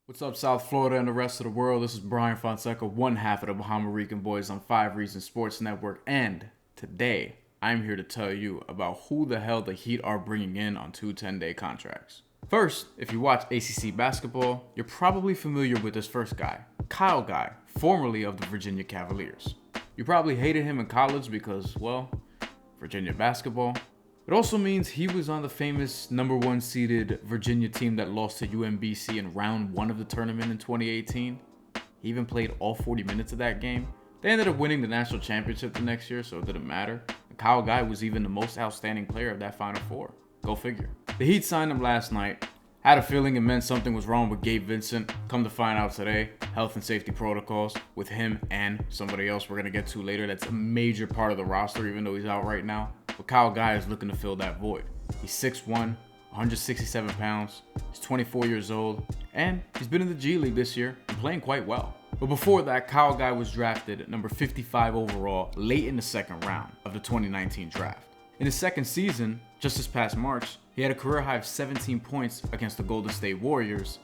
What's up, South Florida and the rest of the world? This is Brian Fonseca, one half of the Bahama Rican Boys on 5 Reasons Sports Network, and today I'm here to tell you about who the hell the Heat are bringing in on 2 10-day contracts. First, if you watch ACC basketball, you're probably familiar with this first guy, Kyle Guy, formerly of the Virginia Cavaliers. You probably hated him in college because, well, Virginia basketball. It also means he was on the famous #1 seeded Virginia team that lost to UMBC in round 1 of the tournament in 2018. He even played all 40 minutes of that game. They ended up winning the national championship the next year, so it didn't matter. And Kyle Guy was even the most outstanding player of that Final Four. Go figure. The Heat signed him last night. Had a feeling it meant something was wrong with Gabe Vincent. Come to find out today, health and safety protocols with him and somebody else we're going to get to later. That's a major part of the roster, even though he's out right now. But Kyle Guy is looking to fill that void. He's 6'1", 167 pounds. He's 24 years old, and he's been in the G League this year and playing quite well. But before that, Kyle Guy was drafted at number 55 overall late in the second round of the 2019 draft. In his second season, just this past March, he had a career high of 17 points against the Golden State Warriors,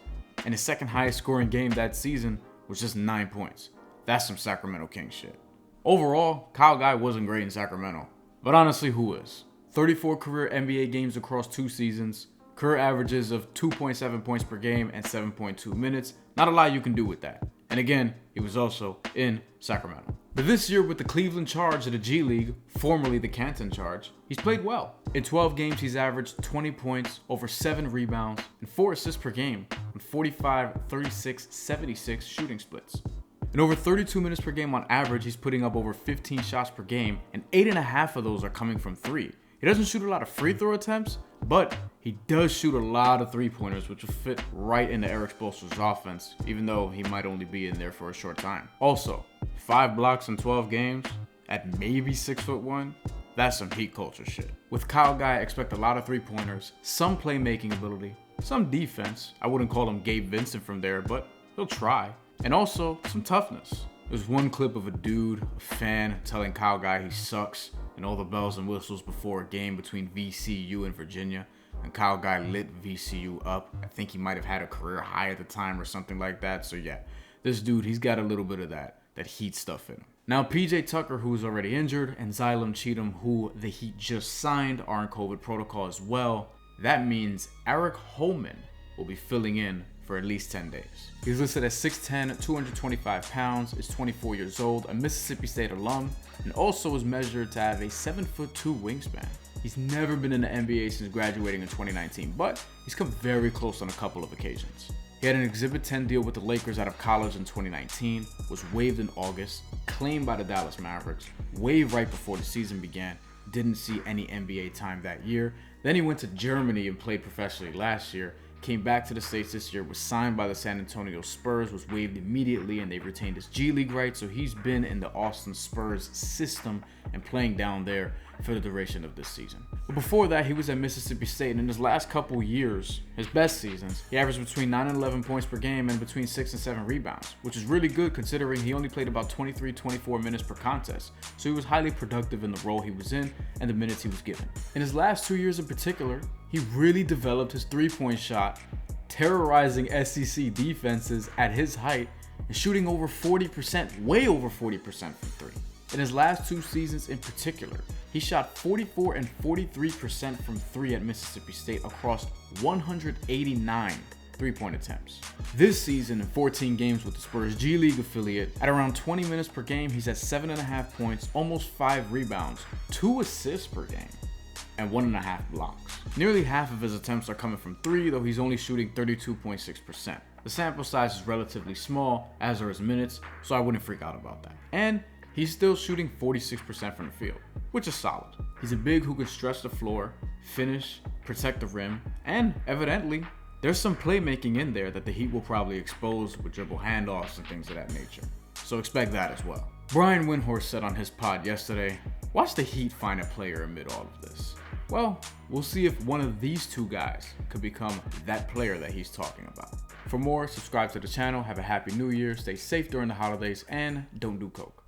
and his second highest scoring game that season was just 9 points. That's some Sacramento Kings shit. Overall, Kyle Guy wasn't great in Sacramento, but honestly, who is? 34 career NBA games across 2 seasons, career averages of 2.7 points per game and 7.2 minutes. Not a lot you can do with that. And again, he was also in Sacramento. But this year with the Cleveland Charge of the G League, formerly the Canton Charge, he's played well. In 12 games, he's averaged 20 points, over 7 rebounds, and 4 assists per game on 45, 36, 76 shooting splits. In over 32 minutes per game on average, he's putting up over 15 shots per game, and 8.5 of those are coming from 3. He doesn't shoot a lot of free throw attempts, but he does shoot a lot of 3-pointers, which will fit right into Eric Spoelstra's offense, even though he might only be in there for a short time. Also, 5 blocks in 12 games at maybe 6'1", that's some Heat culture shit. With Kyle Guy, I expect a lot of 3-pointers, some playmaking ability, some defense. I wouldn't call him Gabe Vincent from there, but he'll try. And also some toughness. There's one clip of a dude, a fan, telling Kyle Guy he sucks and all the bells and whistles before a game between VCU and Virginia. And Kyle Guy lit VCU up. I think he might have had a career high at the time or something like that. So yeah, this dude, he's got a little bit of that Heat stuff in him. Now, PJ Tucker, who's already injured, and Xylem Cheatham, who the Heat just signed, are in COVID protocol as well. That means Eric Holman will be filling in for at least 10 days. He's listed as 6'10", 225 pounds, is 24 years old, a Mississippi State alum, and also is measured to have a 7'2" wingspan. He's never been in the NBA since graduating in 2019, but he's come very close on a couple of occasions. He had an Exhibit 10 deal with the Lakers out of college in 2019, was waived in August, claimed by the Dallas Mavericks, waived right before the season began, didn't see any NBA time that year. Then he went to Germany and played professionally last year, came back to the States this year, was signed by the San Antonio Spurs, was waived immediately, and they retained his G League rights, so he's been in the Austin Spurs system and playing down there for the duration of this season. But before that, he was at Mississippi State, and in his last couple years, his best seasons, he averaged between 9 and 11 points per game and between 6 and 7 rebounds, which is really good considering he only played about 23-24 minutes per contest, so he was highly productive in the role he was in and the minutes he was given. In his last 2 years in particular, he really developed his 3-point shot, terrorizing SEC defenses at his height and shooting over 40%, way over 40% from 3. In his last 2 seasons in particular, he shot 44 and 43% from 3 at Mississippi State across 189 3-point attempts. This season, in 14 games with the Spurs G League affiliate, at around 20 minutes per game, he's at 7.5 points, almost 5 rebounds, 2 assists per game, and 1.5 blocks. Nearly half of his attempts are coming from 3, though he's only shooting 32.6%. The sample size is relatively small, as are his minutes, so I wouldn't freak out about that. And he's still shooting 46% from the field, which is solid. He's a big who can stretch the floor, finish, protect the rim, and evidently, there's some playmaking in there that the Heat will probably expose with dribble handoffs and things of that nature. So expect that as well. Brian Windhorst said on his pod yesterday, watch the Heat find a player amid all of this. Well, we'll see if one of these 2 guys could become that player that he's talking about. For more, subscribe to the channel, have a happy new year, stay safe during the holidays, and don't do coke.